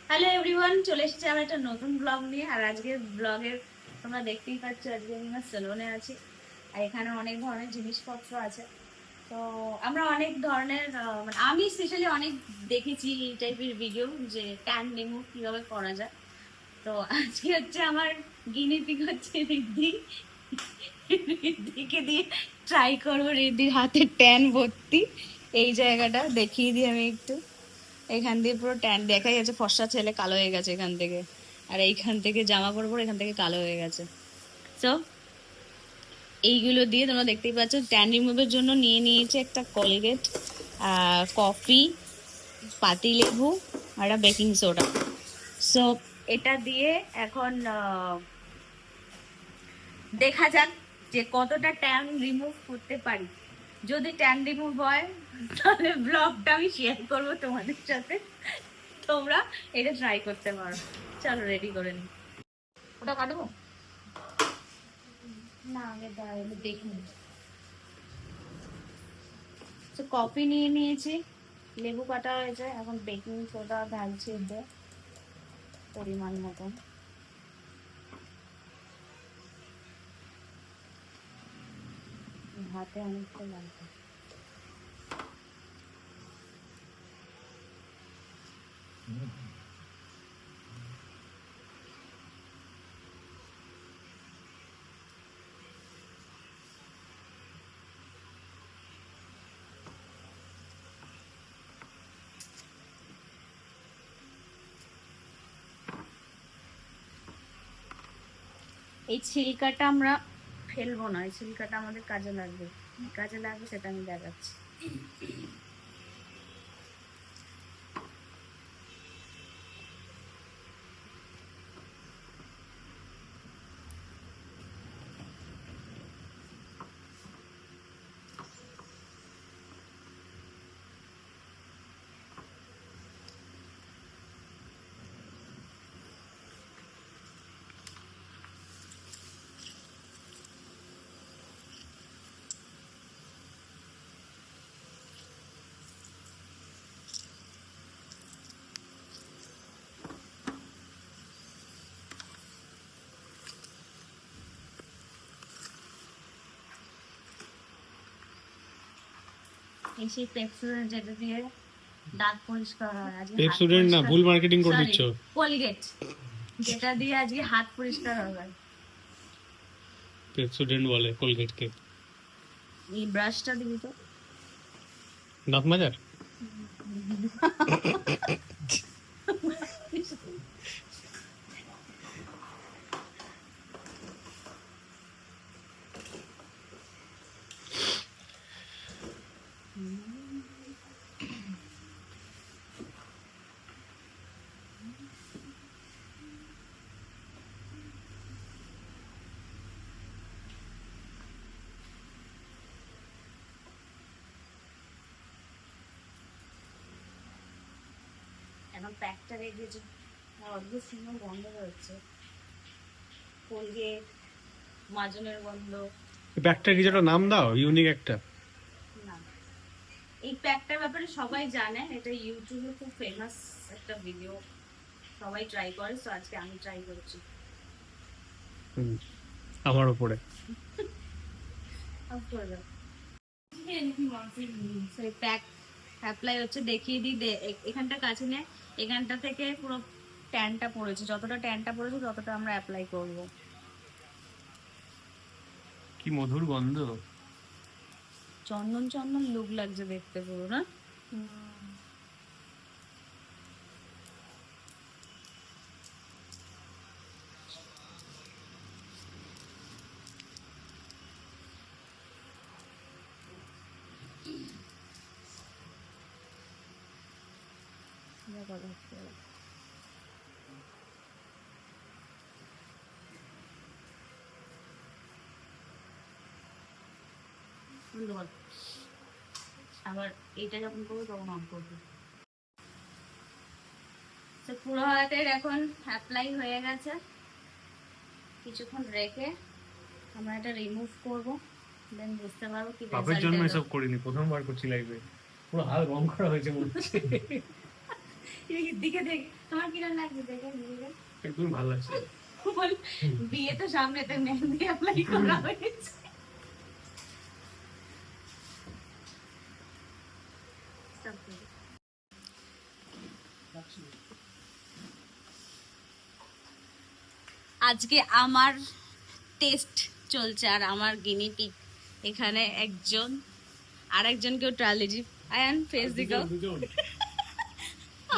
Hello everyone, চলে এসেছি আমার একটা নতুন ব্লগ নিয়ে। আর আজকের ব্লগের তোমরা দেখতেই পাচ্ছ, আজকে আমি আমার সেলুনে আছি। আর এখানে অনেক ধরনের জিনিসপত্র আছে। তো আমরা অনেক ধরনের মানে আমি স্পেশালি অনেক দেখেছি এই টাইপের ভিডিও, যে ট্যান রিমুভ কিভাবে করা যায়। তো আজকে হচ্ছে আমার গিনিপিগ হচ্ছে রিদ্ধি। রিদ্ধিকে দিয়ে ট্রাই করবো। রিদ্ধির হাতে ট্যান ভর্তি। এই জায়গাটা দেখিয়ে দিই আমি একটু। এখান দিয়ে পুরো ট্যান দেখাই যাচ্ছে, ফর্সা ছেলে কালো হয়ে গেছে এখান থেকে। আর এইখান থেকে জামা কাপড় পরে এখান থেকে কালো হয়ে গেছে। তো এইগুলো দিয়ে তোমরা দেখতেই পাচ্ছ, ট্যান রিমুভের জন্য নিয়ে নিয়েছে একটা কোলগেট, কফি, পাতিলেবু আর একটা বেকিং সোডা। সো এটা দিয়ে এখন দেখা যাক যে কতটা ট্যান রিমুভ করতে পারি। যদি ট্যান রিমুভ হয় তাহলে ব্লগটা আমি শেয়ার করবো তোমাদের সাথে। তোমরা এটা ট্রাই করতে পারো। চলো রেডি করে নি। ওটা কাটবো না, আগে দাঁড়াবো দেখি। তো কফি নিয়ে নিয়েছি, লেবু কাটা হয়েছে, এখন বেকিং সোডা ঢালছি এতে পরিমাণ মতন। হাতে অনেকটা লাগবে। এই ছিলকাটা আমরা ফেলবো না, এই ছিলকাটা আমাদের কাজে লাগবে। কাজে লাগবে সেটা আমি দেখাচ্ছি। এই সেই পেপসোডেন্ট যেটা দিয়ে দাঁত পরিষ্কার হয়, আজকে পেপসোডেন্ট না, ভুল মার্কেটিং করে দিচ্ছ। কোলগেট, যেটা দিয়ে আজকে হাত পরিষ্কার হবে। পেপসোডেন্ট বলে কোলগেটকে। এই ব্রাশটা দিবি তো। দাঁত মাজার এখন প্যাকটা রেখেছি, অদ্ভুত সুন্দর গন্ধ হচ্ছে। কোলগেট, মাজনের গন্ধ। ব্যাগটা কিছু একটা নাম দাও, ইউনিক একটা। না, এই প্যাকটার ব্যাপারে সবাই জানে, এটা ইউটিউবে খুব ফেমাস একটা ভিডিও, সবাই ট্রাই করে। তো আজকে আমি ট্রাই করছি। আমার উপরে প্যাক অ্যাপ্লাই হচ্ছে, দেখিয়ে দিই। এখানটা কাছে নে, এখানটা থেকে পুরো ট্যানটা পড়েছে, যতটা ট্যানটা পড়েছে ততটা আমরা অ্যাপ্লাই করব। কি মধুর গন্ধ। চন্দন চন্দন লুক লাগছে দেখতে পুরো, না? আবার এটা যখন করবো তখন অন করবো। পুরো হাতের এখন অ্যাপ্লাই হয়ে গেছে। কিছুক্ষণ রেখে আমরা এটা রিমুভ করব, দেন বুঝতে পারবো কি পাপের রেজাল্ট জন্য এলো। এসব করিনি, প্রথমবার করছি লাইভে। পুরো হাল রং করা হয়েছে মনে হচ্ছে। দিকে দেখ, তোমার কিরম লাগছে দেখে নিজেকে? একদম ভালো লাগছে। বল, বিয়ে তো সামনে, তো মেহেন্দি অ্যাপ্লাই করা হয়েছে। আজকে আমার টেস্ট চলছে আর আমার গিনিপিগ এখানে একজন, আর একজনকেও ট্রায়াল দিয়েছি। আয়ান ফেস দিকে,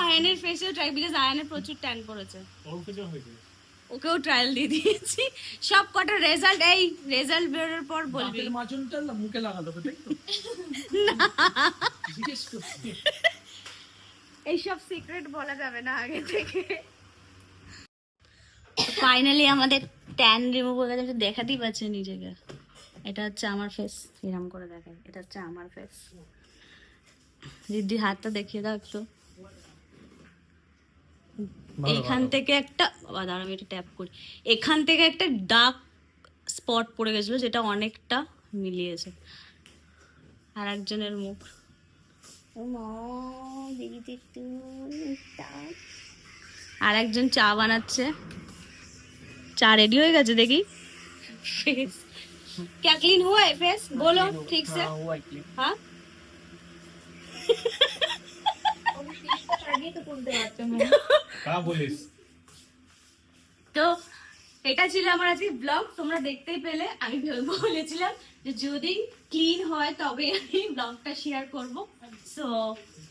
আয়ানের ফেসেও ট্রাই, বিকজ আয়ানের প্রচুর ট্যান পড়েছে, ওকেও ট্রায়াল দিয়ে দিয়েছি। সব কটা রেজাল্ট, এই রেজাল্ট বেরোর পর বলবি। মাচনটা মুখে লাগালো তাই তো? জিজ্ঞেস করছি। এইসব সিক্রেট বলা যাবে না আগে থেকে। ফাইনালি আমাদের ট্যান রিমুভ হয়ে গেছে, দেখাতেই পাচ্ছে নিজেকে। এটা হচ্ছে আমার ফেস, এরকম করে দেখায়, এটা হচ্ছে আমার ফেস। দিদি হাতটা দেখিয়ে দাও একটু। এইখান থেকে একটা, বাবা দাঁড়া আমি এটা ট্যাপ করি, এখান থেকে একটা ডার্ক স্পট পড়ে গেছিল, যেটা অনেকটা মিলিয়েছে। আর একজনের মুখ, ও মা দেখি একটু, আর একজন চা বানাচ্ছে, চা রেডি হয়ে গেছে দেখি। फेस क्या क्लीन हुआ है फेस, बोलो ठीक से। हाँ তো এটা ছিল আমার আজকে ব্লগ, তোমরা দেখতেই পেলে। আমি বলেছিলাম যে যদি ক্লিন হয় তবে আমি ব্লগটা শেয়ার করব। সো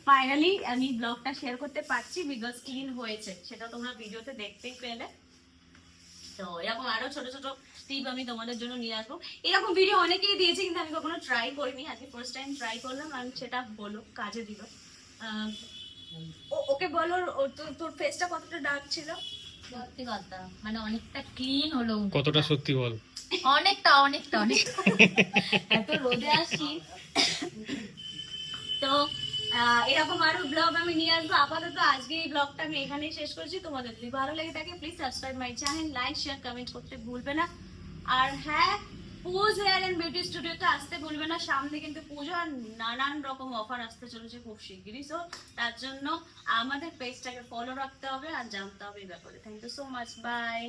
ফাইনালি আমি ব্লগটা শেয়ার করতে পারছি, বিকজ ক্লিন হয়েছে, সেটা তোমরা ভিডিওতে দেখতেই পেলে। তো এরকম আরো ছোট ছোট টিপ আমি তোমাদের জন্য নিয়ে আসবো। এরকম ভিডিও অনেকেই দিয়েছে, কিন্তু আমি কখনো ট্রাই করিনি, আজকে ফার্স্ট টাইম ট্রাই করলাম। আর সেটা বলো কাজে দিল। ওকে বলো, তোর ফেসটা কতটা ডার্ক ছিল? সত্যি কথা, মানে অনেকটা ক্লিন হলো। কতটা সত্যি বল? অনেকটা অনেকটা অনেকটা। এত রোদে আসি। তো এরকম আরো ব্লগ আমি নিয়ে আসবো। আপাতত আজকে এই ব্লগটা আমি এখানেই শেষ করছি। তোমাদের যদি ভালো লেগে থাকে please subscribe my channel, like share comment করতে ভুলবে না। আর হ্যাঁ, পুজ হেয়ার এন্ড বিউটি স্টুডিওতে আসতে ভুলবে না, সামনে কিন্তু পুজো আর নানান রকম অফার আসতে চলেছে খুব শিগগিরই। সো তার জন্য আমাদের পেজটাকে ফলো রাখতে হবে আর জানতে হবে এই ব্যাপারে। Thank you so much, by.